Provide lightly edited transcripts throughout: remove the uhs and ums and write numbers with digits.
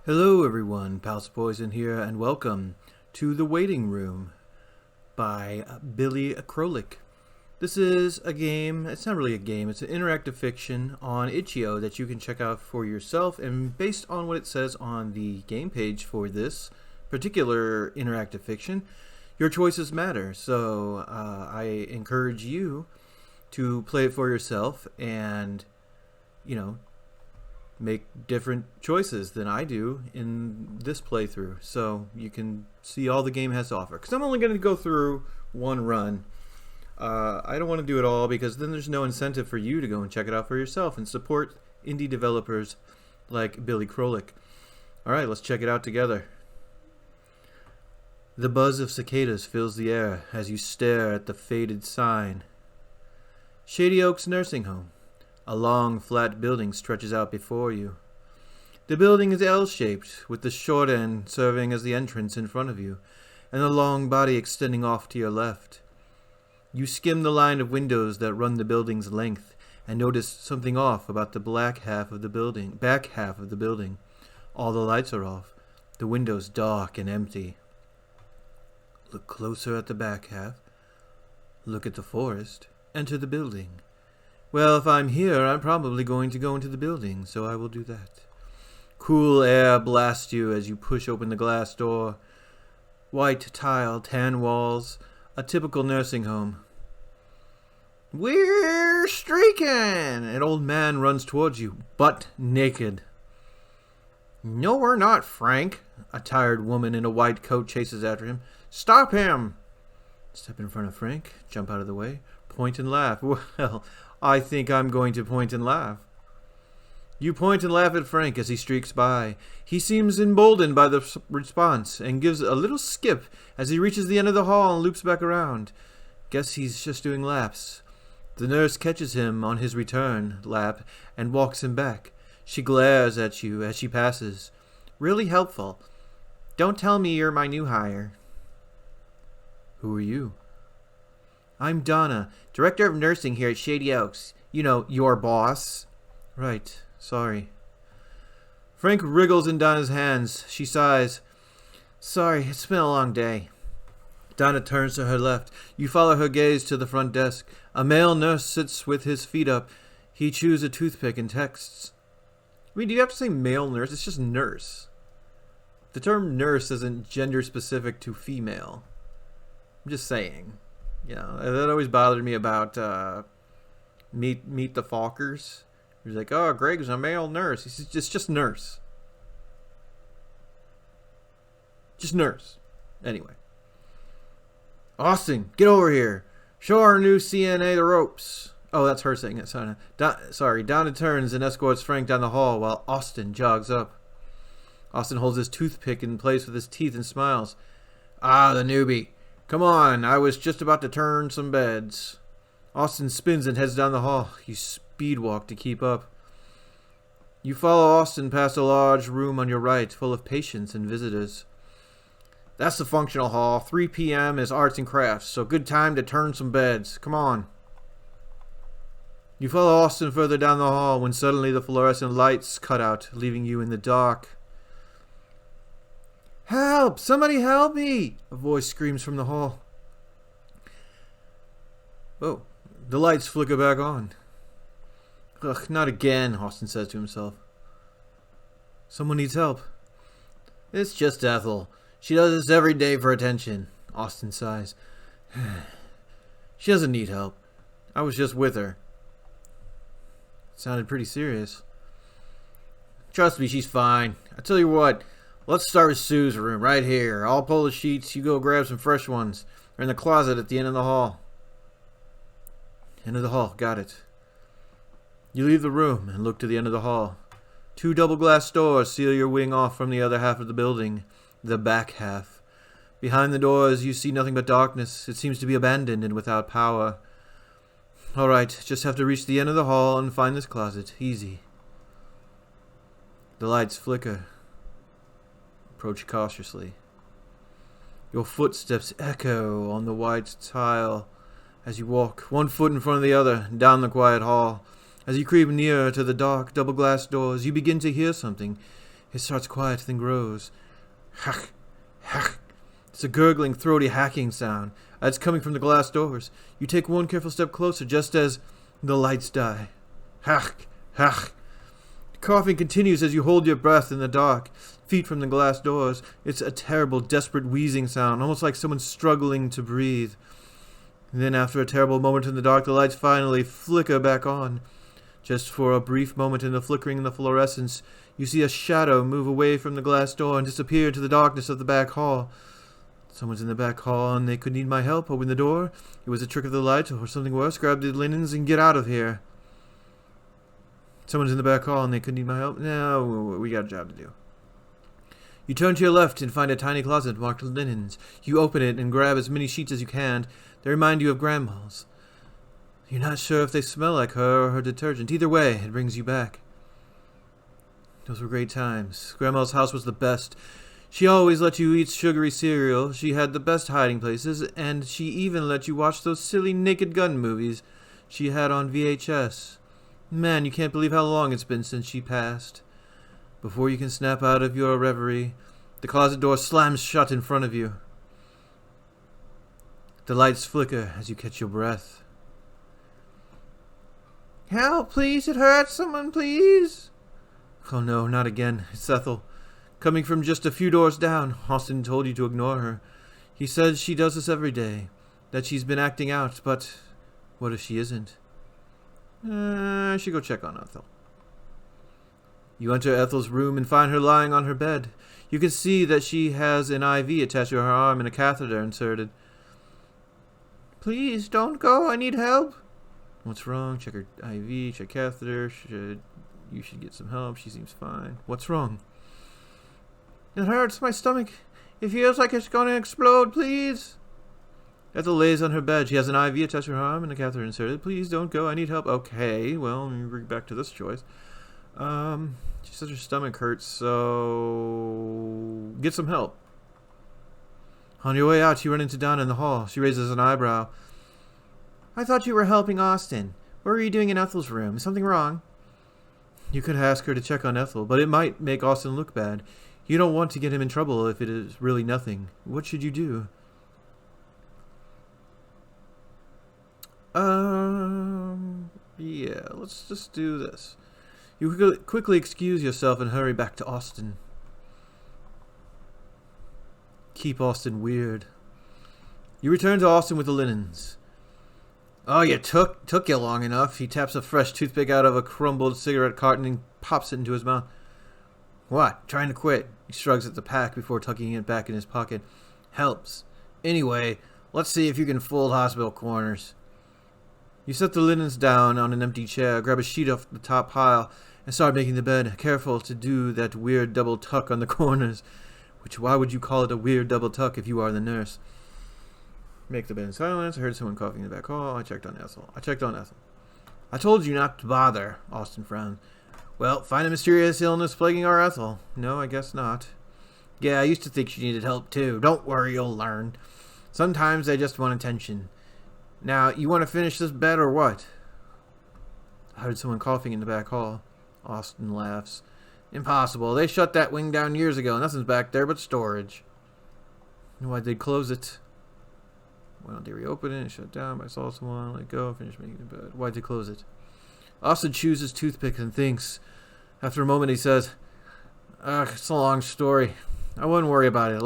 Hello everyone, Pals Poison here, and welcome to The Waiting Room by Billy Krolik. This is a game, it's not really a game, it's an interactive fiction on itch.io that you can check out for yourself, and based on what it says on the game page for this particular interactive fiction, your choices matter. So I encourage you to play it for yourself and, make different choices than I do in this playthrough, so you can see all the game has to offer. Because I'm only going to go through one run. I don't want to do it all because then there's no incentive for you to go and check it out for yourself and support indie developers like Billy Krolik. Alright, let's check it out together. The buzz of cicadas fills the air as you stare at the faded sign. Shady Oaks Nursing Home. A long, flat building stretches out before you. The building is L-shaped, with the short end serving as the entrance in front of you, and the long body extending off to your left. You skim the line of windows that run the building's length, and notice something off about the back half of the building. All the lights are off, the windows dark and empty. Look closer at the back half. Look at the forest. Enter the building. Well, if I'm here, I'm probably going to go into the building, so I will do that. Cool air blasts you as you push open the glass door. White tile, tan walls, a typical nursing home. We're streaking! An old man runs towards you, butt naked. No, we're not, Frank. A tired woman in a white coat chases after him. Stop him! Step in front of Frank, jump out of the way, point and laugh. Well, I think I'm going to point and laugh. You point and laugh at Frank as he streaks by. He seems emboldened by the response and gives a little skip as he reaches the end of the hall and loops back around. Guess he's just doing laps. The nurse catches him on his return lap and walks him back. She glares at you as she passes. Really helpful. Don't tell me you're my new hire. Who are you? I'm Donna, Director of Nursing here at Shady Oaks. You know, your boss. Right, sorry. Frank wriggles in Donna's hands. She sighs. Sorry, it's been a long day. Donna turns to her left. You follow her gaze to the front desk. A male nurse sits with his feet up. He chews a toothpick and texts. I mean, do you have to say male nurse? It's just nurse. The term nurse isn't gender specific to female. I'm just saying. That always bothered me about Meet the Fockers. He's like, oh, Greg's a male nurse. He's just nurse. Just nurse. Anyway. Austin, get over here. Show our new CNA the ropes. Oh, that's her saying it. Sorry. Donna turns and escorts Frank down the hall while Austin jogs up. Austin holds his toothpick in place with his teeth and smiles. Ah, the newbie. Come on, I was just about to turn some beds. Austin spins and heads down the hall. You speed walk to keep up. You follow Austin past a large room on your right, full of patients and visitors. That's the functional hall. 3 p.m. is arts and crafts, so good time to turn some beds. Come on. You follow Austin further down the hall when suddenly the fluorescent lights cut out, leaving you in the dark. Help! Somebody help me! A voice screams from the hall. Oh, the lights flicker back on. Ugh, not again, Austin says to himself. Someone needs help. It's just Ethel. She does this every day for attention, Austin sighs. She doesn't need help. I was just with her. It sounded pretty serious. Trust me, she's fine. I tell you what. Let's start with Sue's room, right here. I'll pull the sheets, you go grab some fresh ones. They're in the closet at the end of the hall. End of the hall, got it. You leave the room and look to the end of the hall. 2 double glass doors seal your wing off from the other half of the building, the back half. Behind the doors, you see nothing but darkness. It seems to be abandoned and without power. Alright, just have to reach the end of the hall and find this closet. Easy. The lights flicker. Approach cautiously. Your footsteps echo on the white tile as you walk, one foot in front of the other, down the quiet hall. As you creep nearer to the dark double glass doors, you begin to hear something. It starts quiet, then grows. Hack, hack. It's a gurgling, throaty hacking sound. It's coming from the glass doors. You take one careful step closer just as the lights die. Hack, hack. Coughing continues as you hold your breath in the dark. Feet from the glass doors. It's a terrible, desperate wheezing sound, almost like someone struggling to breathe. And then after a terrible moment in the dark, the lights finally flicker back on. Just for a brief moment in the flickering and the fluorescence, you see a shadow move away from the glass door and disappear into the darkness of the back hall. Someone's in the back hall and they could need my help. Open the door. It was a trick of the light or something worse. Grab the linens and get out of here. Someone's in the back hall and they could need my help. No, we got a job to do. You turn to your left and find a tiny closet marked linens. You open it and grab as many sheets as you can. They remind you of Grandma's. You're not sure if they smell like her or her detergent. Either way, it brings you back. Those were great times. Grandma's house was the best. She always let you eat sugary cereal. She had the best hiding places, and she even let you watch those silly Naked Gun movies she had on VHS. Man, you can't believe how long it's been since she passed. Before you can snap out of your reverie, the closet door slams shut in front of you. The lights flicker as you catch your breath. Help, please, it hurts. Someone, please. Oh no, not again. It's Ethel. Coming from just a few doors down. Austin told you to ignore her. He says she does this every day. That she's been acting out, but what if she isn't? I should go check on Ethel. You enter Ethel's room and find her lying on her bed. You can see that she has an IV attached to her arm and a catheter inserted. Please, don't go. I need help. What's wrong? Check her IV, check catheter. You should get some help. She seems fine. What's wrong? It hurts my stomach. It feels like it's going to explode, please. Ethel lays on her bed. She has an IV attached to her arm and a catheter inserted. Please don't go. I need help. Okay, well, let me bring back to this choice. She says her stomach hurts, so get some help. On your way out, you run into Donna in the hall. She raises an eyebrow. I thought you were helping Austin. What were you doing in Ethel's room? Is something wrong? You could ask her to check on Ethel, but it might make Austin look bad. You don't want to get him in trouble if it is really nothing. What should you do? Yeah, let's just do this. You quickly excuse yourself and hurry back to Austin. Keep Austin weird. You return to Austin with the linens. Oh, you took you long enough. He taps a fresh toothpick out of a crumbled cigarette carton and pops it into his mouth. What? Trying to quit? He shrugs at the pack before tucking it back in his pocket. Helps. Anyway, let's see if you can fold hospital corners. You set the linens down on an empty chair, grab a sheet off the top pile, and start making the bed, careful to do that weird double tuck on the corners. Which, why would you call it a weird double tuck if you are the nurse? Make the bed in silence. I heard someone coughing in the back hall. I checked on Ethel. I told you not to bother, Austin frowned. Well, find a mysterious illness plaguing our Ethel. No, I guess not. Yeah, I used to think she needed help too. Don't worry, you'll learn. Sometimes they just want attention. Now, you want to finish this bed or what? I heard someone coughing in the back hall. Austin laughs. Impossible. They shut that wing down years ago. Nothing's back there but storage. Why'd they close it? Why don't they reopen it? Shut down. I saw someone. Let go. Finish making the bed. Why'd they close it? Austin chews his toothpick and thinks. After a moment, he says, it's a long story. I wouldn't worry about it.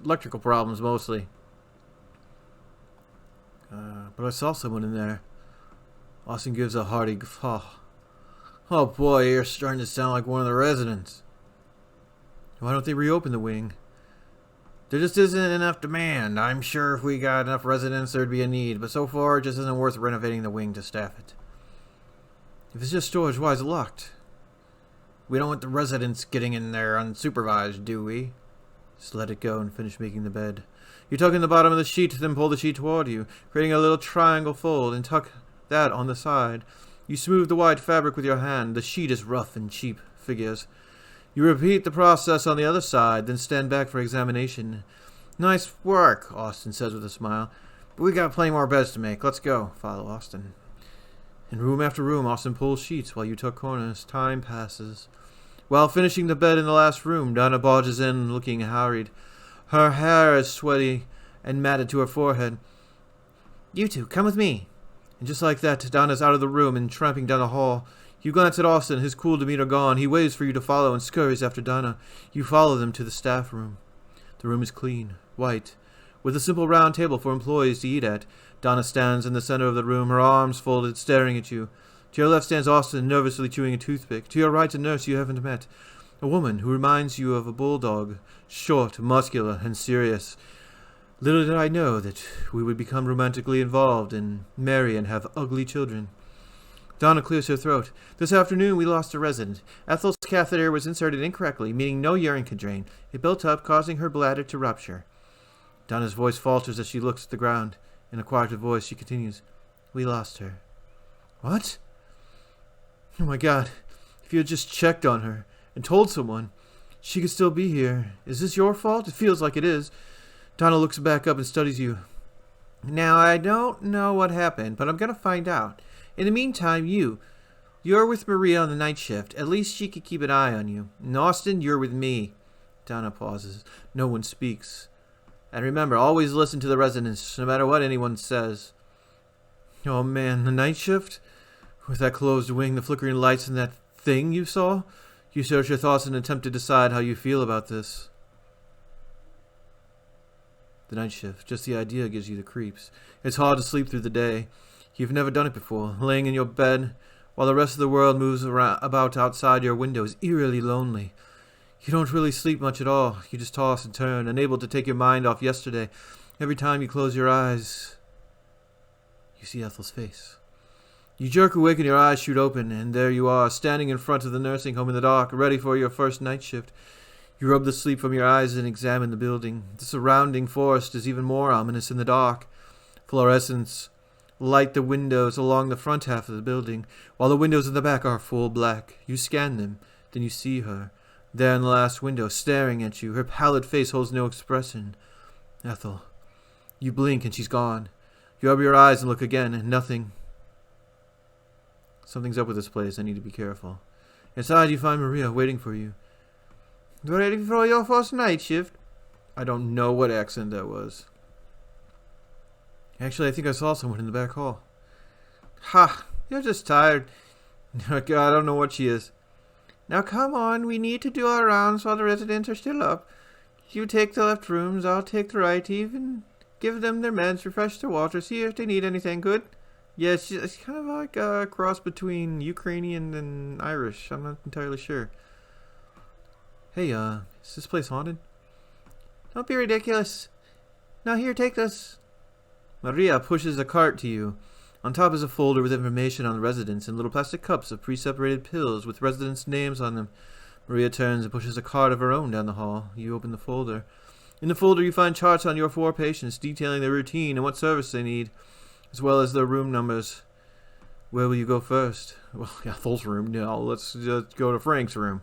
Electrical problems, mostly. But I saw someone in there. Austin gives a hearty guffaw. Oh boy, you're starting to sound like one of the residents. Why don't they reopen the wing? There just isn't enough demand. I'm sure if we got enough residents, there'd be a need. But so far, it just isn't worth renovating the wing to staff it. If it's just storage, why is it locked? We don't want the residents getting in there unsupervised, do we? Just let it go and finish making the bed. You tuck in the bottom of the sheet, then pull the sheet toward you, creating a little triangle fold, and tuck that on the side. You smooth the white fabric with your hand. The sheet is rough and cheap figures. You repeat the process on the other side, then stand back for examination. Nice work, Austin says with a smile. But we got plenty more beds to make. Let's go. Follow Austin. In room after room, Austin pulls sheets while you tuck corners. Time passes. While finishing the bed in the last room, Donna barges in, looking harried. Her hair is sweaty and matted to her forehead. You two, come with me. And just like that, Donna's out of the room and tramping down the hall. You glance at Austin, his cool demeanor gone. He waves for you to follow and scurries after Donna. You follow them to the staff room. The room is clean, white, with a simple round table for employees to eat at. Donna stands in the center of the room, her arms folded, staring at you. To your left stands Austin, nervously chewing a toothpick. To your right, a nurse you haven't met. A woman who reminds you of a bulldog, short, muscular, and serious. Little did I know that we would become romantically involved and marry and have ugly children. Donna clears her throat. This afternoon we lost a resident. Ethel's catheter was inserted incorrectly, meaning no urine could drain. It built up, causing her bladder to rupture. Donna's voice falters as she looks at the ground. In a quieter voice, she continues, We lost her. What? Oh my God. If you had just checked on her and told someone, she could still be here. Is this your fault? It feels like it is. Donna looks back up and studies you. Now, I don't know what happened, but I'm going to find out. In the meantime, you're with Maria on the night shift. At least she could keep an eye on you. And Austin, you're with me. Donna pauses. No one speaks. And remember, always listen to the residents, no matter what anyone says. Oh man, the night shift? With that closed wing, the flickering lights, and that thing you saw? You search your thoughts in an attempt to decide how you feel about this. The night shift. Just the idea gives you the creeps. It's hard to sleep through the day. You've never done it before. Laying in your bed while the rest of the world moves about outside your window is eerily lonely. You don't really sleep much at all. You just toss and turn, unable to take your mind off yesterday. Every time you close your eyes, you see Ethel's face. You jerk awake and your eyes shoot open, and there you are, standing in front of the nursing home in the dark, ready for your first night shift. You rub the sleep from your eyes and examine the building. The surrounding forest is even more ominous in the dark. Fluorescents light the windows along the front half of the building, while the windows in the back are full black. You scan them, then you see her. There in the last window, staring at you, her pallid face holds no expression. Ethel. You blink and she's gone. You rub your eyes and look again, and nothing. Something's up with this place. I need to be careful. Inside, you find Maria waiting for you. Ready for your first night shift? I don't know what accent that was. Actually, I think I saw someone in the back hall. Ha! You're just tired. God, I don't know what she is. Now come on, we need to do our rounds while the residents are still up. You take the left rooms, I'll take the right, even give them their meds, refresh their water, see if they need anything good. Yes, yeah, it's kind of like a cross between Ukrainian and Irish. I'm not entirely sure. Hey, is this place haunted? Don't be ridiculous. Now here, take this. Maria pushes a cart to you. On top is a folder with information on the residents and little plastic cups of pre-separated pills with residents' names on them. Maria turns and pushes a card of her own down the hall. You open the folder. In the folder you find charts on your 4 patients detailing their routine and what service they need, as well as their room numbers. Where will you go first? Well, Ethel's room. No, let's just go to Frank's room.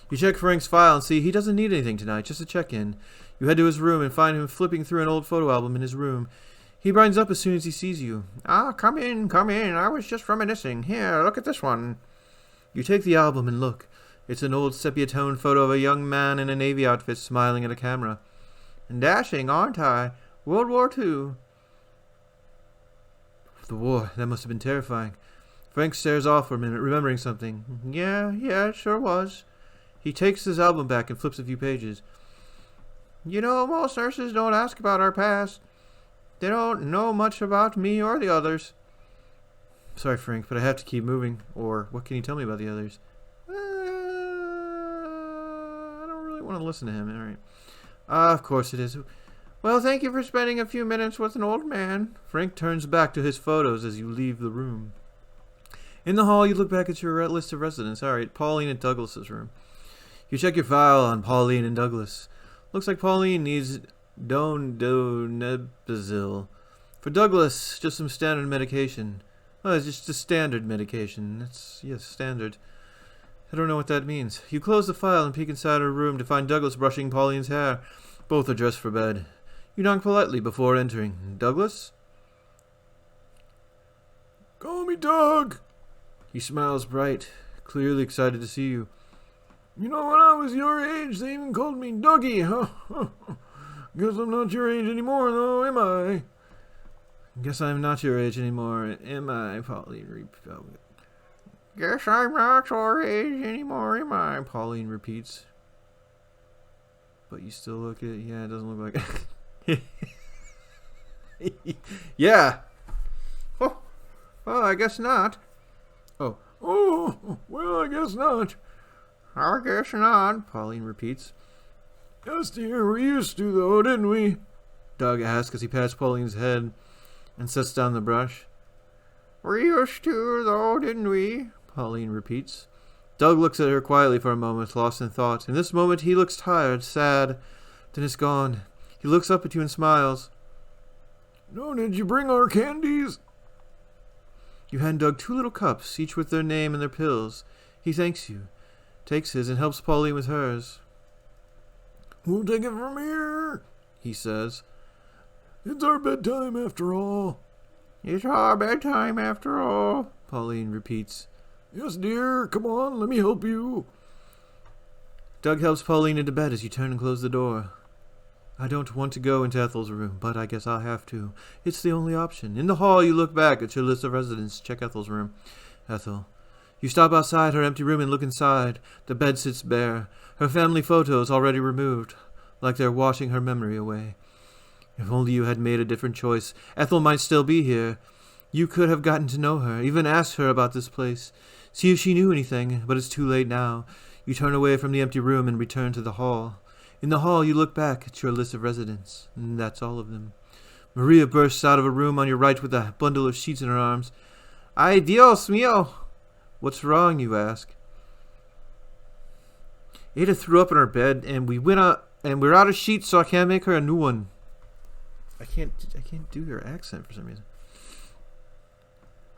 You check Frank's file and see he doesn't need anything tonight, just a check-in. You head to his room and find him flipping through an old photo album in his room. He brightens up as soon as he sees you. Ah, come in. I was just reminiscing. Here, look at this one. You take the album and look. It's an old sepia-toned photo of a young man in a Navy outfit smiling at a camera. Dashing, aren't I? World War II. The war. That must have been terrifying. Frank stares off for a minute, remembering something. Yeah, it sure was. He takes his album back and flips a few pages. You know, most nurses don't ask about our past. They don't know much about me or the others. Sorry, Frank, but I have to keep moving. Or, what can you tell me about the others? I don't really want to listen to him. All right. Of course it is. Well, thank you for spending a few minutes with an old man. Frank turns back to his photos as you leave the room. In the hall, you look back at your list of residents. All right, Pauline and Douglas's room. You check your file on Pauline and Douglas. Looks like Pauline needs donepezil. For Douglas, just some standard medication. Oh, it's just a standard medication. That's, yes, standard. I don't know what that means. You close the file and peek inside her room to find Douglas brushing Pauline's hair. Both are dressed for bed. You knock politely before entering. Douglas? Call me Doug. He smiles bright, clearly excited to see you. You know, when I was your age, they even called me Dougie, huh? Guess I'm not your age anymore, though, am I? Guess I'm not your age anymore, am I, Pauline? Guess I'm not your age anymore, am I? Pauline repeats. But you still look at it. Yeah, it doesn't look like Yeah. Oh, well, I guess not. Oh, well, I guess not. I guess not, Pauline repeats. Yes, dear, we used to, though, didn't we? Doug asks as he pats Pauline's head and sets down the brush. We used to, though, didn't we? Pauline repeats. Doug looks at her quietly for a moment, lost in thought. In this moment, he looks tired, sad. Then it's gone. He looks up at you and smiles. No, did you bring our candies? You hand Doug 2 little cups, each with their name and their pills. He thanks you, takes his, and helps Pauline with hers. We'll take it from here, he says. It's our bedtime after all. It's our bedtime after all, Pauline repeats. Yes, dear, come on, let me help you. Doug helps Pauline into bed as you turn and close the door. I don't want to go into Ethel's room, but I guess I'll have to. It's the only option. In the hall, you look back at your list of residents. Check Ethel's room. Ethel. You stop outside her empty room and look inside. The bed sits bare. Her family photos already removed, like they're washing her memory away. If only you had made a different choice, Ethel might still be here. You could have gotten to know her, even asked her about this place. See if she knew anything, but it's too late now. You turn away from the empty room and return to the hall. In the hall, you look back at your list of residents, and that's all of them. Maria bursts out of a room on your right with a bundle of sheets in her arms. Ay, Dios mío! What's wrong, you ask. Ada threw up in her bed, and we're out of sheets, so I can't make her a new one. I can't do your accent for some reason.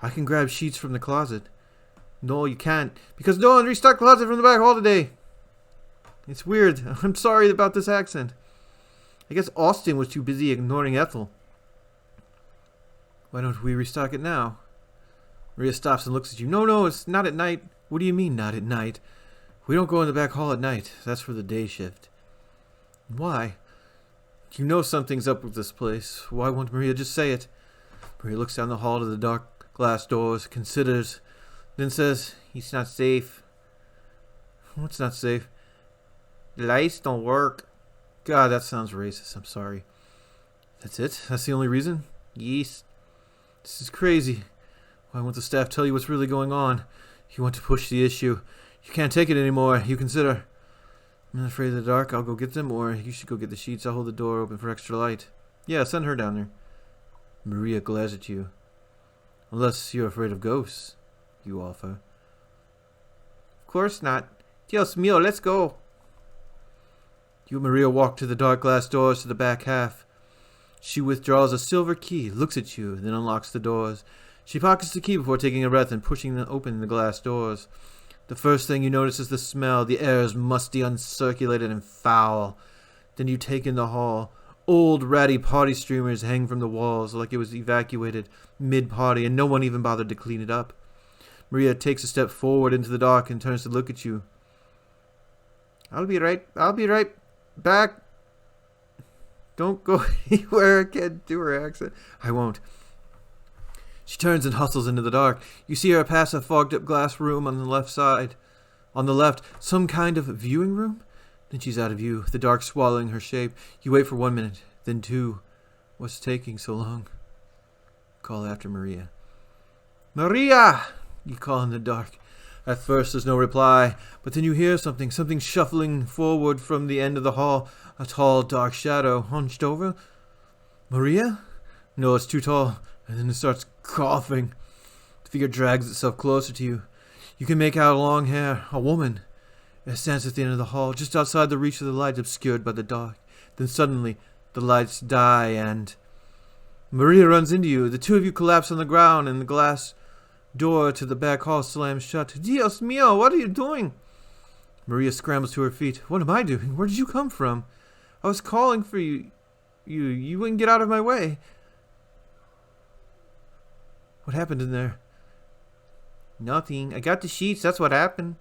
I can grab sheets from the closet. No, you can't, because no one restocked closet from the back hall today. It's weird. I'm sorry about this accent. I guess Austin was too busy ignoring Ethel. Why don't we restock it now? Maria stops and looks at you. No, it's not at night. What do you mean, not at night? We don't go in the back hall at night. That's for the day shift. Why? You know something's up with this place. Why won't Maria just say it? Maria looks down the hall to the dark glass doors, considers, then says, It's not safe. What's not safe? The lights don't work. God, that sounds racist. I'm sorry. That's it? That's the only reason? Yes. This is crazy. Why won't the staff tell you what's really going on? You want to push the issue. You can't take it anymore. You consider. I'm not afraid of the dark. I'll go get them, or you should go get the sheets. I'll hold the door open for extra light. Yeah, send her down there. Maria glares at you. Unless you're afraid of ghosts, you offer. Of course not. Dios mío, let's go. You and Maria walk to the dark glass doors to the back half. She withdraws a silver key, looks at you, then unlocks the doors. She pockets the key before taking a breath and pushing open the glass doors. The first thing you notice is the smell. The air is musty, uncirculated, and foul. Then you take in the hall. Old, ratty party streamers hang from the walls like it was evacuated mid-party, and no one even bothered to clean it up. Maria takes a step forward into the dark and turns to look at you. I'll be right back. Don't go anywhere. I can't do her accent. I won't. She turns and hustles into the dark. You see her pass a fogged-up glass room on the left side. On the left, some kind of viewing room? Then she's out of view, the dark swallowing her shape. You wait for 1 minute, then 2. What's taking so long? Call after Maria. Maria! You call in the dark. At first there's no reply, but then you hear something shuffling forward from the end of the hall. A tall, dark shadow hunched over. Maria? No, it's too tall. And then it starts coughing. The figure drags itself closer to you. You can make out long hair, a woman. It stands at the end of the hall, just outside the reach of the light, obscured by the dark. Then suddenly, the lights die and... Maria runs into you. The two of you collapse on the ground, and the glass door to the back hall slams shut. Dios mío, what are you doing? Maria scrambles to her feet. What am I doing? Where did you come from? I was calling for you. You wouldn't get out of my way. What happened in there? Nothing. I got the sheets. That's what happened.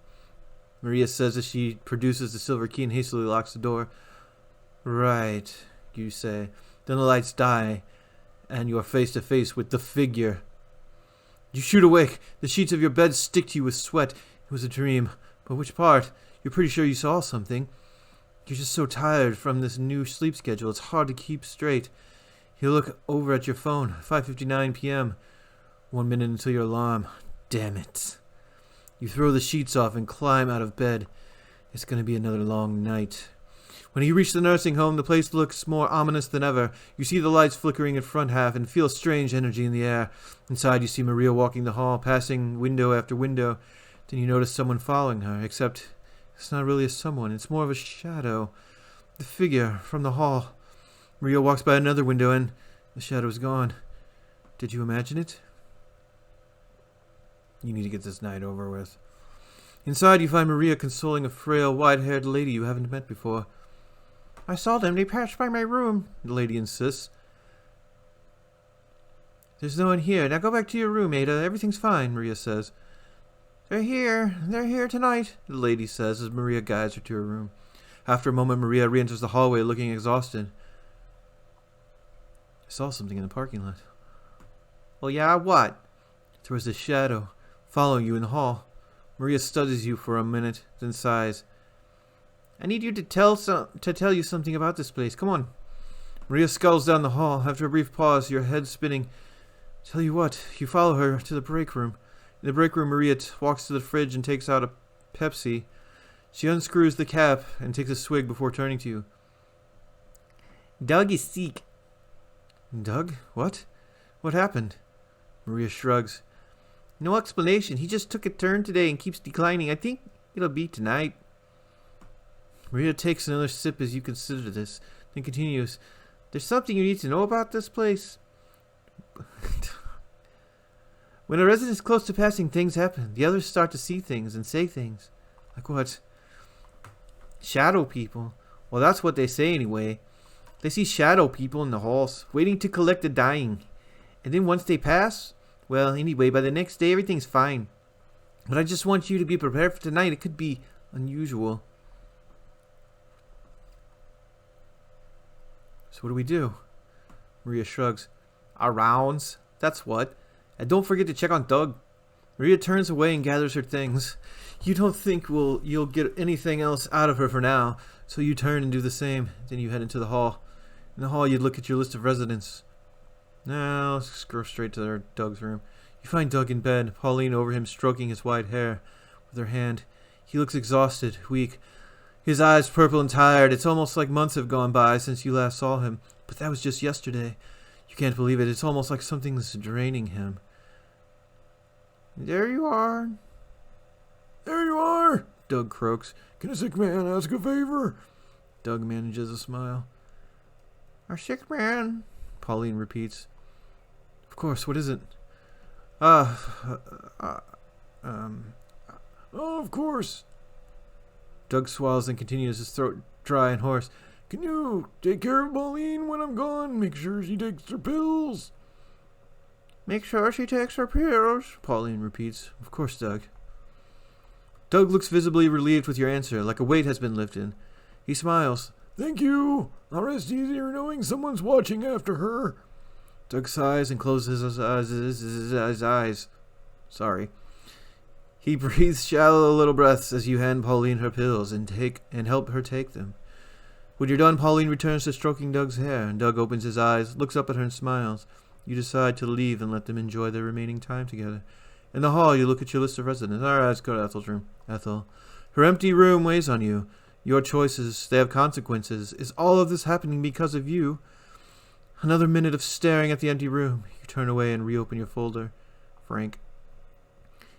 Maria says as she produces the silver key and hastily locks the door. Right, you say. Then the lights die, and you are face to face with the figure. You shoot awake. The sheets of your bed stick to you with sweat. It was a dream. But which part? You're pretty sure you saw something. You're just so tired from this new sleep schedule. It's hard to keep straight. You look over at your phone. 5:59 p.m. 1 minute until your alarm. Damn it. You throw the sheets off and climb out of bed. It's going to be another long night. When you reach the nursing home, the place looks more ominous than ever. You see the lights flickering in front half and feel strange energy in the air. Inside, you see Maria walking the hall, passing window after window. Then you notice someone following her, except it's not really a someone. It's more of a shadow. The figure from the hall. Maria walks by another window and the shadow is gone. Did you imagine it? You need to get this night over with. Inside, you find Maria consoling a frail, white-haired lady you haven't met before. I saw them. They passed by my room, the lady insists. There's no one here. Now go back to your room, Ada. Everything's fine, Maria says. They're here. They're here tonight, the lady says as Maria guides her to her room. After a moment, Maria re-enters the hallway looking exhausted. I saw something in the parking lot. Well, yeah, what? There was a shadow following you in the hall. Maria studies you for a minute, then sighs. I need you to tell you something about this place. Come on. Maria skulls down the hall. After a brief pause, your head spinning. Tell you what, you follow her to the break room. In the break room, Maria walks to the fridge and takes out a Pepsi. She unscrews the cap and takes a swig before turning to you. Doug is sick. Doug? What? What happened? Maria shrugs. No explanation. He just took a turn today and keeps declining. I think it'll be tonight. Maria takes another sip as you consider this, then continues. There's something you need to know about this place. When a resident is close to passing, things happen. The others start to see things and say things. Like what? Shadow people. Well, that's what they say anyway. They see shadow people in the halls, waiting to collect the dying. And then once they pass, well, anyway, by the next day, everything's fine. But I just want you to be prepared for tonight. It could be unusual. So what do we do? Maria shrugs. Our rounds. That's what. And don't forget to check on Doug. Maria turns away and gathers her things. You don't think you'll get anything else out of her for now, so you turn and do the same. Then you head into the hall. In the hall, you look at your list of residents. Now, let's go straight to Doug's room. You find Doug in bed, Pauline over him stroking his white hair with her hand. He looks exhausted, weak. His eyes purple and tired. It's almost like months have gone by since you last saw him. But that was just yesterday. You can't believe it. It's almost like something's draining him. There you are. There you are, Doug croaks. Can a sick man ask a favor? Doug manages a smile. Our sick man, Pauline repeats. Of course, what is it? Oh, of course. Doug swallows and continues, his throat dry and hoarse. Can you take care of Pauline when I'm gone? Make sure she takes her pills. Make sure she takes her pills, Pauline repeats. Of course, Doug. Doug looks visibly relieved with your answer, like a weight has been lifted. He smiles. Thank you. I'll rest easier knowing someone's watching after her. Doug sighs and closes his eyes. Sorry. He breathes shallow little breaths as you hand Pauline her pills and help her take them. When you're done, Pauline returns to stroking Doug's hair, and Doug opens his eyes, looks up at her and smiles. You decide to leave and let them enjoy their remaining time together. In the hall, you look at your list of residents. All right, let's go to Ethel's room. Ethel. Her empty room weighs on you. Your choices, they have consequences. Is all of this happening because of you? Another minute of staring at the empty room. You turn away and reopen your folder. Frank.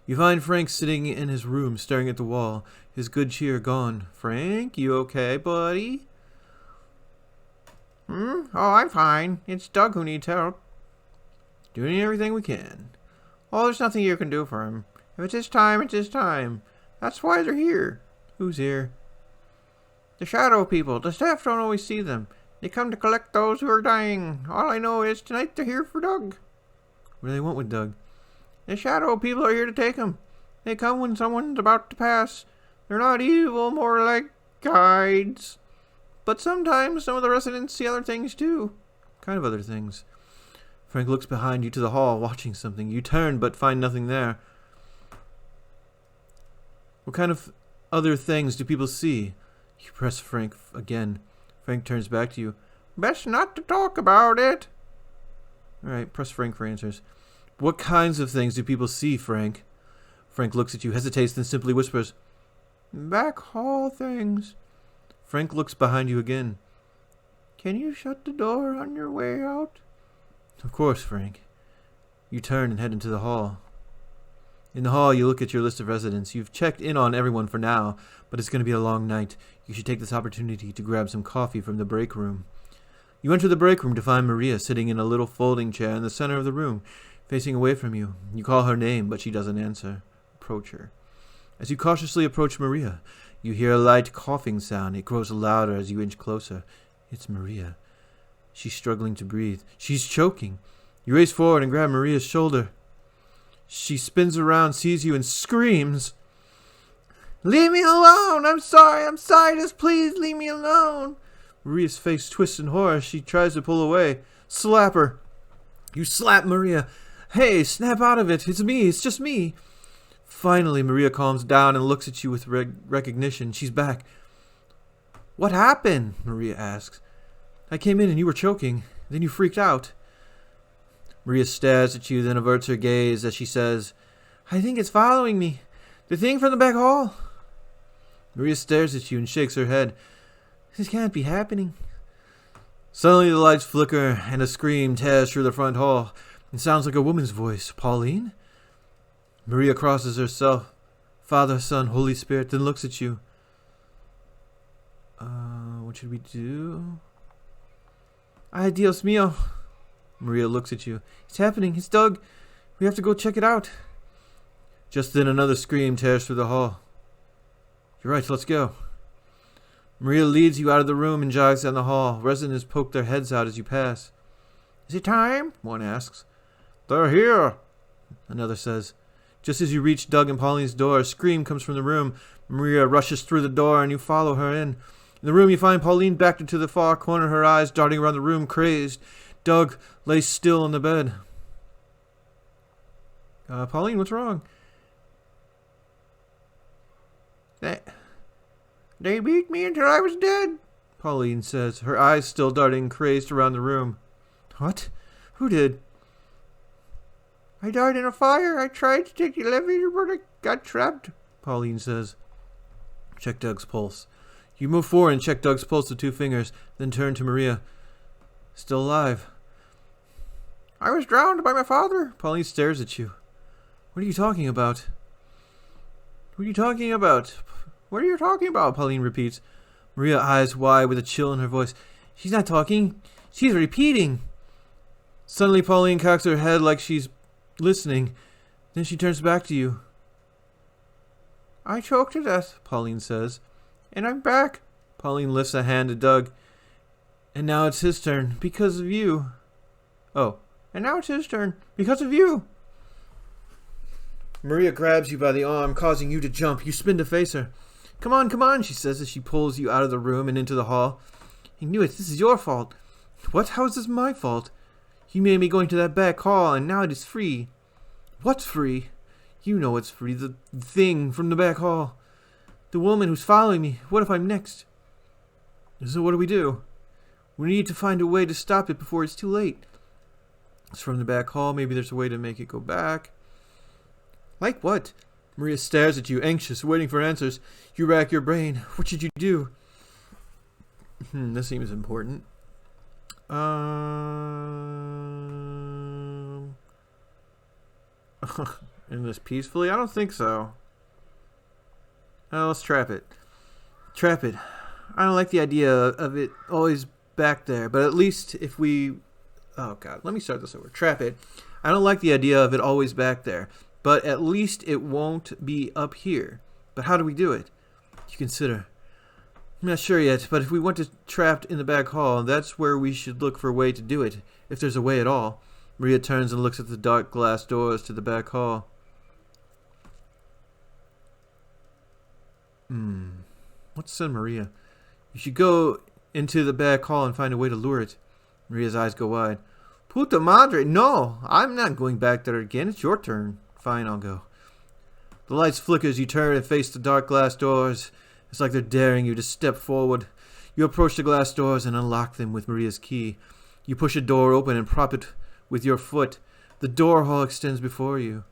You find Frank sitting in his room, staring at the wall, his good cheer gone. Frank, you okay, buddy? Oh, I'm fine. It's Doug who needs help. Doing everything we can. Oh, there's nothing you can do for him. If it's his time, it's his time. That's why they're here. Who's here? The shadow people. The staff don't always see them. They come to collect those who are dying. All I know is tonight they're here for Doug. What do they want with Doug? The shadow people are here to take him. They come when someone's about to pass. They're not evil, more like guides. But sometimes some of the residents see other things too. Kind of other things. Frank looks behind you to the hall, watching something. You turn, but find nothing there. What kind of other things do people see? You press Frank again. Frank turns back to you. Best not to talk about it. Alright, press Frank for answers. What kinds of things do people see, Frank? Frank looks at you, hesitates, then simply whispers, Back hall things. Frank looks behind you again. Can you shut the door on your way out? Of course, Frank. You turn and head into the hall. In the hall, you look at your list of residents. You've checked in on everyone for now, but it's going to be a long night. You should take this opportunity to grab some coffee from the break room. You enter the break room to find Maria sitting in a little folding chair in the center of the room, facing away from you. You call her name, but she doesn't answer. Approach her. As you cautiously approach Maria, you hear a light coughing sound. It grows louder as you inch closer. It's Maria. She's struggling to breathe. She's choking. You race forward and grab Maria's shoulder. She spins around, sees you, and screams. Leave me alone! I'm sorry, just please leave me alone! Maria's face twists in horror. She tries to pull away. Slap her. You slap Maria. Hey, snap out of it. It's me. It's just me. Finally, Maria calms down and looks at you with recognition. She's back. What happened? Maria asks. I came in and you were choking. Then you freaked out. Maria stares at you, then averts her gaze as she says, I think it's following me. The thing from the back hall. Maria stares at you and shakes her head. This can't be happening. Suddenly the lights flicker and a scream tears through the front hall. It sounds like a woman's voice. Pauline? Maria crosses herself. Father, Son, Holy Spirit, then looks at you. What should we do? Ay, Dios mío. Maria looks at you. It's happening. It's Doug. We have to go check it out. Just then another scream tears through the hall. You're right, let's go. Maria leads you out of the room and jogs down the hall. Residents poke their heads out as you pass. Is it time? One asks. They're here, another says. Just as you reach Doug and Pauline's door, a scream comes from the room. Maria rushes through the door and you follow her in. In the room you find Pauline backed into the far corner, her eyes darting around the room, crazed. Doug lays still on the bed. Pauline, what's wrong? They beat me until I was dead, Pauline says, her eyes still darting crazed around the room. What? Who did? I died in a fire. I tried to take the elevator, but I got trapped, Pauline says. Check Doug's pulse. You move forward and check Doug's pulse with 2 fingers, then turn to Maria. Still alive. I was drowned by my father. Pauline stares at you. What are you talking about? What are you talking about? What are you talking about? Pauline repeats. Maria eyes wide with a chill in her voice. She's not talking. She's repeating. Suddenly Pauline cocks her head like she's listening. Then she turns back to you. I choked to death, Pauline says. And I'm back. Pauline lifts a hand to Doug. And now it's his turn. Because of you. Oh. And now it's his turn. Because of you. Maria grabs you by the arm, causing you to jump. You spin to face her. Come on, she says as she pulls you out of the room and into the hall. I knew it. This is your fault. What? How is this my fault? You made me go into that back hall, and now it is free. What's free? You know it's free. The thing from the back hall. The woman who's following me. What if I'm next? So what do we do? We need to find a way to stop it before it's too late. It's from the back hall. Maybe there's a way to make it go back. Like what? Maria stares at you, anxious, waiting for answers. You rack your brain. What should you do? This seems important. End this peacefully? I don't think so. Let's trap it. Trap it. I don't like the idea of it always back there, but at least if we... Oh, God. Let me start this over. Trap it. I don't like the idea of it always back there, but at least it won't be up here. But how do we do it? You consider. I'm not sure yet, but if we want it trapped in the back hall, that's where we should look for a way to do it, if there's a way at all. Maria turns and looks at the dark glass doors to the back hall. What said Maria? You should go into the back hall and find a way to lure it. Maria's eyes go wide. Puta madre, no! I'm not going back there again. It's your turn. Fine, I'll go. The lights flicker as you turn and face the dark glass doors. It's like they're daring you to step forward. You approach the glass doors and unlock them with Maria's key. You push a door open and prop it with your foot. The door hall extends before you.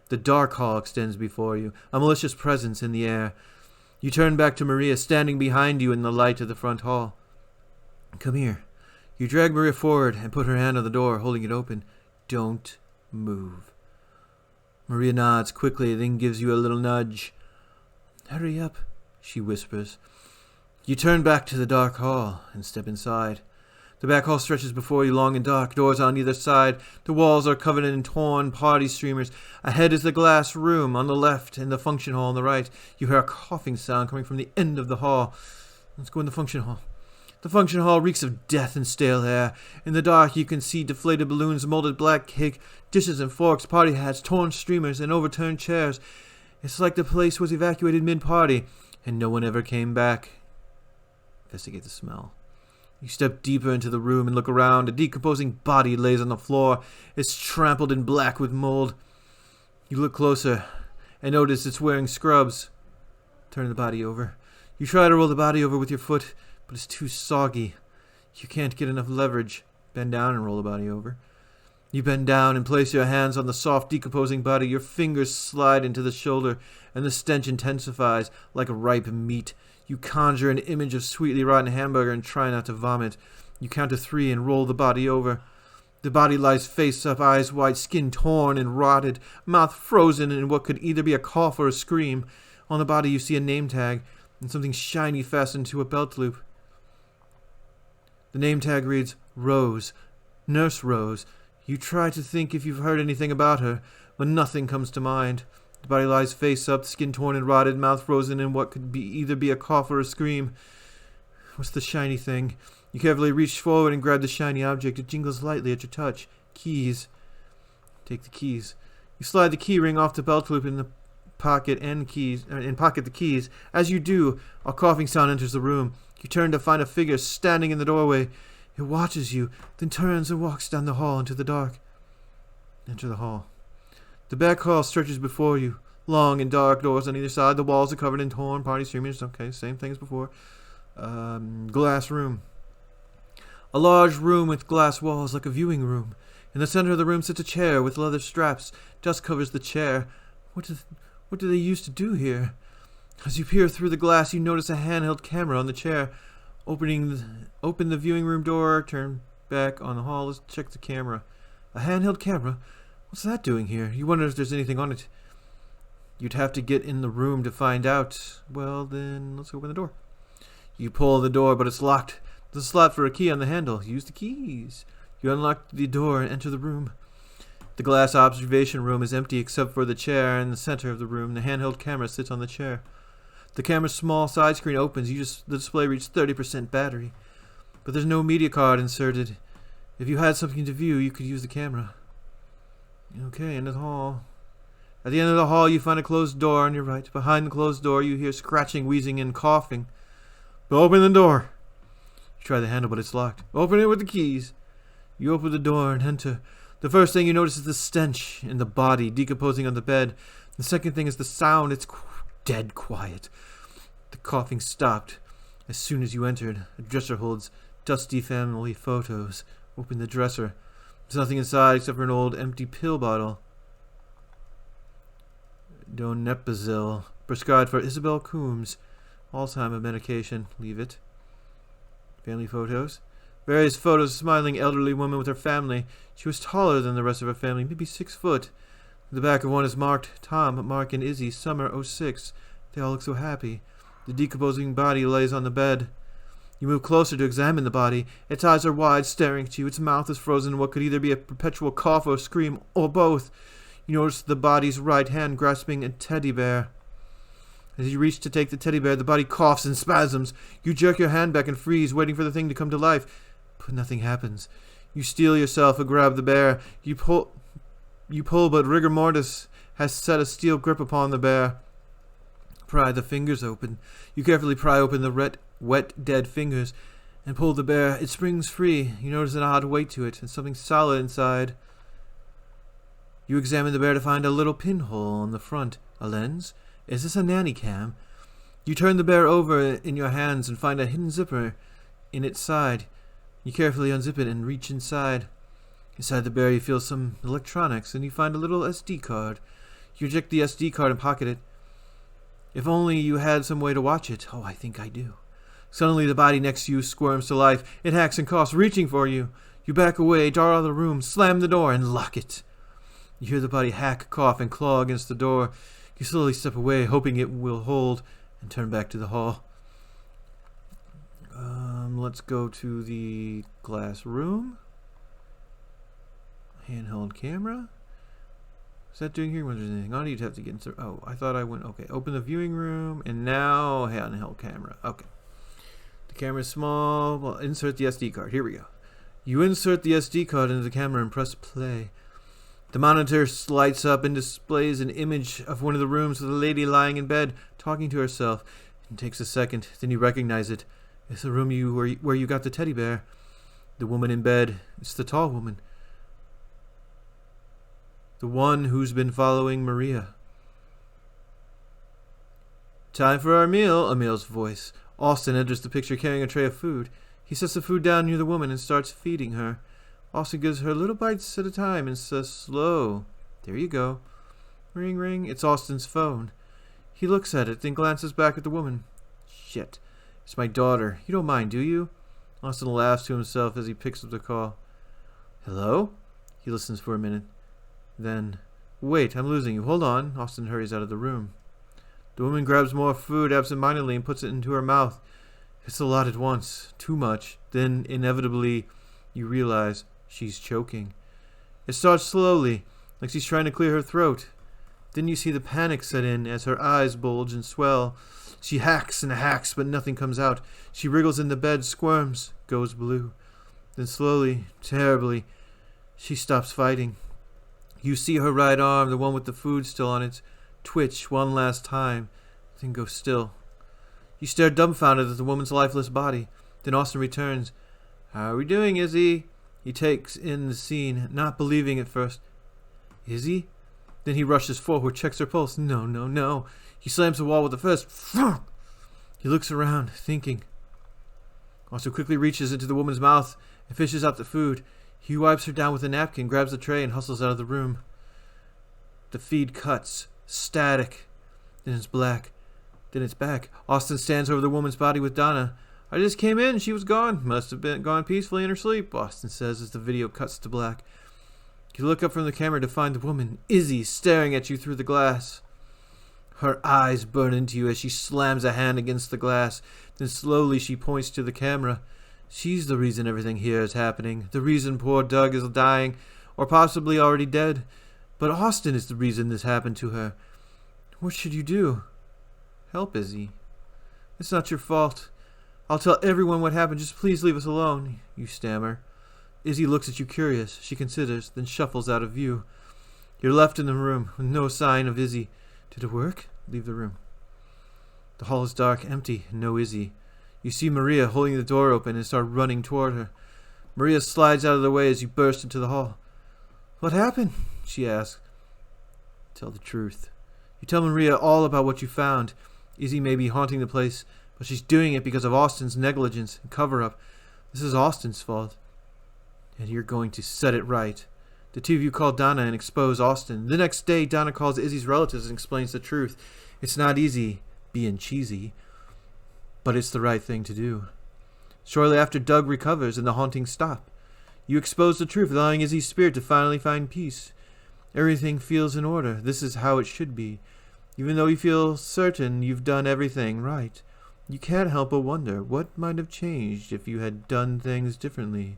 The dark hall extends before you, a malicious presence in the air. You turn back to Maria, standing behind you in the light of the front hall. Come here. You drag Maria forward and put her hand on the door, holding it open. Don't move. Maria nods quickly, then gives you a little nudge. Hurry up, she whispers. You turn back to the dark hall and step inside. The back hall stretches before you, long and dark, doors on either side. The walls are covered in torn party streamers. Ahead is the glass room on the left and the function hall on the right. You hear a coughing sound coming from the end of the hall. Let's go in the function hall. The function hall reeks of death and stale air. In the dark, you can see deflated balloons, molded black cake, dishes and forks, party hats, torn streamers, and overturned chairs. It's like the place was evacuated mid-party, and no one ever came back. Investigate the smell. You step deeper into the room and look around. A decomposing body lays on the floor. It's trampled in black with mold. You look closer and notice it's wearing scrubs. Turn the body over. You try to roll the body over with your foot, but it's too soggy. You can't get enough leverage. Bend down and roll the body over. You bend down and place your hands on the soft, decomposing body. Your fingers slide into the shoulder, and the stench intensifies like ripe meat. You conjure an image of sweetly rotten hamburger and try not to vomit. You count to 3 and roll the body over. The body lies face up, eyes wide, skin torn and rotted, mouth frozen in what could either be a cough or a scream. On the body you see a name tag and something shiny fastened to a belt loop. The name tag reads, Rose. Nurse Rose. You try to think if you've heard anything about her, but nothing comes to mind. The body lies face up, skin torn and rotted, mouth frozen in what could either be a cough or a scream. What's the shiny thing? You carefully reach forward and grab the shiny object. It jingles lightly at your touch. Keys. Take the keys. You slide the key ring off the belt loop in the pocket and pocket the keys. As you do, a coughing sound enters the room. You turn to find a figure standing in the doorway. It watches you, then turns and walks down the hall into the dark. Enter the hall. The back hall stretches before you. Long and dark doors on either side. The walls are covered in torn party streamers. Okay, same thing as before. Glass room. A large room with glass walls like a viewing room. In the center of the room sits a chair with leather straps. Dust covers the chair. What do they used to do here? As you peer through the glass, you notice a handheld camera on the chair. Open the viewing room door. Turn back on the hall. Let's check the camera. A handheld camera? What's that doing here? You wonder if there's anything on it. You'd have to get in the room to find out. Well, then, let's open the door. You pull the door, but it's locked. There's a slot for a key on the handle. Use the keys. You unlock the door and enter the room. The glass observation room is empty except for the chair in the center of the room. The handheld camera sits on the chair. The camera's small side screen opens. The display reached 30% battery. But there's no media card inserted. If you had something to view, you could use the camera. Okay, end of the hall. At the end of the hall, you find a closed door on your right. Behind the closed door, you hear scratching, wheezing, and coughing. But open the door. You try the handle, but it's locked. Open it with the keys. You open the door and enter. The first thing you notice is the stench in the body decomposing on the bed. The second thing is the sound. It's dead quiet. The coughing stopped as soon as you entered. A dresser holds dusty family photos. Open the dresser. There's nothing inside except for an old empty pill bottle. Donepezil, prescribed for Isabel Coombs. Alzheimer's medication. Leave it. Family photos. Various photos of a smiling elderly woman with her family. She was taller than the rest of her family, maybe 6 foot. The back of one is marked Tom, Mark, and Izzy, summer '06. They all look so happy. The decomposing body lays on the bed. You move closer to examine the body. Its eyes are wide, staring at you. Its mouth is frozen in what could either be a perpetual cough or scream, or both. You notice the body's right hand grasping a teddy bear. As you reach to take the teddy bear, the body coughs and spasms. You jerk your hand back and freeze, waiting for the thing to come to life. But nothing happens. You steel yourself and grab the bear. You pull, but rigor mortis has set a steel grip upon the bear. pry the fingers open. You carefully pry open the wet, dead fingers and pull the bear. It springs free. You notice an odd weight to it and something solid inside. You examine the bear to find a little pinhole on the front. A lens? Is this a nanny cam? You turn the bear over in your hands and find a hidden zipper in its side. You carefully unzip it and reach inside. Inside the bear you feel some electronics and you find a little SD card. You eject the SD card and pocket it. If only you had some way to watch it. Oh, I think I do. Suddenly the body next to you squirms to life. It hacks and coughs, reaching for you. You back away, dart out of the room, slam the door, and lock it. You hear the body hack, cough, and claw against the door. You slowly step away, hoping it will hold, and turn back to the hall. Let's go to the glass room. Handheld camera. Is that doing here? When there's anything on it, you'd have to get into. Oh, I thought I went. Okay, open the viewing room, and now handheld camera. Okay. The camera is small. Well, insert the SD card. Here we go. You insert the SD card into the camera and press play. The monitor lights up and displays an image of one of the rooms with a lady lying in bed, talking to herself. It takes a second, then you recognize it. It's the room where you got the teddy bear. The woman in bed. It's the tall woman. The one who's been following Maria. Time for our meal, Emil's voice. Austin enters the picture carrying a tray of food. He sets the food down near the woman and starts feeding her. Austin gives her little bites at a time and says, slow. There you go. Ring, ring. It's Austin's phone. He looks at it, then glances back at the woman. Shit. It's my daughter. You don't mind, do you? Austin laughs to himself as he picks up the call. Hello? He listens for a minute. Then, wait, I'm losing you. Hold on. Austin hurries out of the room. The woman grabs more food absentmindedly and puts it into her mouth. It's a lot at once. Too much. Then, inevitably, you realize she's choking. It starts slowly, like she's trying to clear her throat. Then you see the panic set in as her eyes bulge and swell. She hacks and hacks, but nothing comes out. She wriggles in the bed, squirms, goes blue. Then slowly, terribly, she stops fighting. You see her right arm, the one with the food still on it, twitch one last time, then go still. You stare dumbfounded at the woman's lifeless body. Then Austin returns. How are we doing, Izzy? He takes in the scene, not believing at first. Izzy? Then he rushes forward, checks her pulse. No, no, no. He slams the wall with a fist. He looks around, thinking. Austin quickly reaches into the woman's mouth and fishes out the food. He wipes her down with a napkin, grabs the tray, and hustles out of the room. The feed cuts. Static. Then it's black. Then it's back. Austin stands over the woman's body with Donna. I just came in. She was gone. Must have been gone peacefully in her sleep, Austin says as the video cuts to black. You look up from the camera to find the woman, Izzy, staring at you through the glass. Her eyes burn into you as she slams a hand against the glass. Then slowly she points to the camera. She's the reason everything here is happening. The reason poor Doug is dying, or possibly already dead. But Austin is the reason this happened to her. What should you do? Help Izzy. It's not your fault. I'll tell everyone what happened. Just please leave us alone, you stammer. Izzy looks at you curious. She considers, then shuffles out of view. You're left in the room with no sign of Izzy. Did it work? Leave the room. The hall is dark, empty, no Izzy. You see Maria holding the door open and start running toward her. Maria slides out of the way as you burst into the hall. What happened? She asks. Tell the truth. You tell Maria all about what you found. Izzy may be haunting the place, but she's doing it because of Austin's negligence and cover-up. This is Austin's fault. And you're going to set it right. The two of you call Donna and expose Austin. The next day, Donna calls Izzy's relatives and explains the truth. It's not easy being cheesy, but it's the right thing to do. Shortly after, Doug recovers and the hauntings stop. You expose the truth, allowing Izzy's spirit to finally find peace. Everything feels in order. This is how it should be. Even though you feel certain you've done everything right, you can't help but wonder what might have changed if you had done things differently.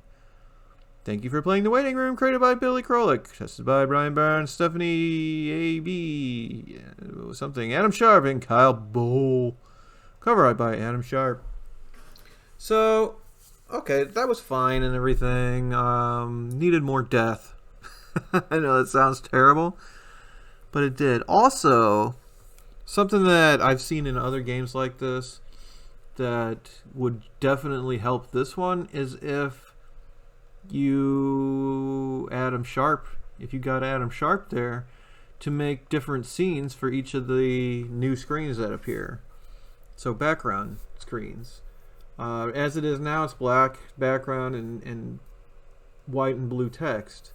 Thank you for playing The Waiting Room, created by Billy Krolik, tested by Brian Barnes, Stephanie A.B., Adam Sharp, and Kyle Bowl. Cover art by Adam Sharp. So, okay, that was fine and everything. Needed more death. I know that sounds terrible, but it did. Also, Something that I've seen in other games like this that would definitely help this one is if you if you got Adam Sharp there to make different scenes for each of the new screens that appear. So background screens. As it is now, it's black background and white and blue text.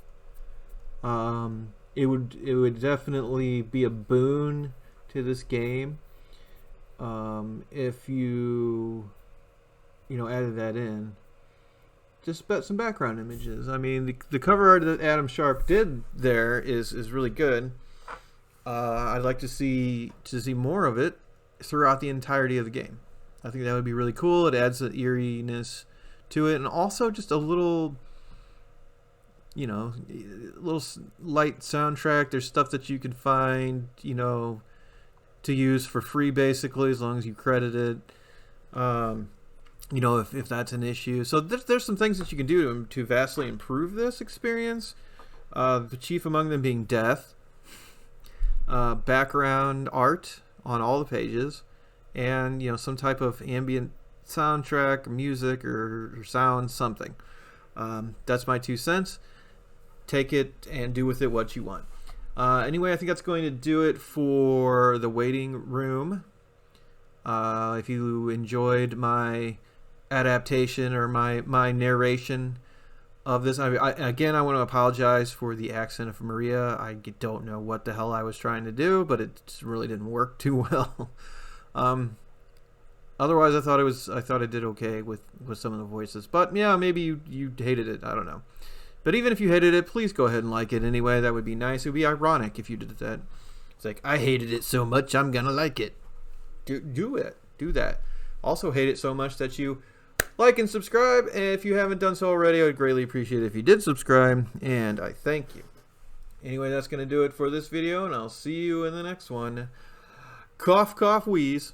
It would definitely be a boon to this game if you added that in. Just some background images. I mean, the cover art that Adam Sharp did there is really good. I'd like to see more of it throughout the entirety of the game. I think that would be really cool. It adds an eeriness to it, and also just a little, little light soundtrack. There's stuff that you can find, to use for free, basically, as long as you credit it. If that's an issue. So there's some things that you can do to vastly improve this experience. The chief among them being death, background art on all the pages, and some type of ambient soundtrack or music or sound, something. That's my 2 cents. Take it and do with it what you want. Anyway, I think that's going to do it for the waiting room. If you enjoyed my adaptation or my narration of this, I want to apologize for the accent of Maria. I don't know what the hell I was trying to do, but it really didn't work too well. Otherwise, I thought I did okay with some of the voices. But yeah, maybe you hated it. I don't know. But even if you hated it, please go ahead and like it anyway. That would be nice. It would be ironic if you did that. It's like, I hated it so much, I'm gonna like it. Do it. Do that. Also hate it so much that you like and subscribe. And if you haven't done so already, I would greatly appreciate it if you did subscribe. And I thank you. Anyway, that's going to do it for this video, and I'll see you in the next one. Cough, cough, wheeze.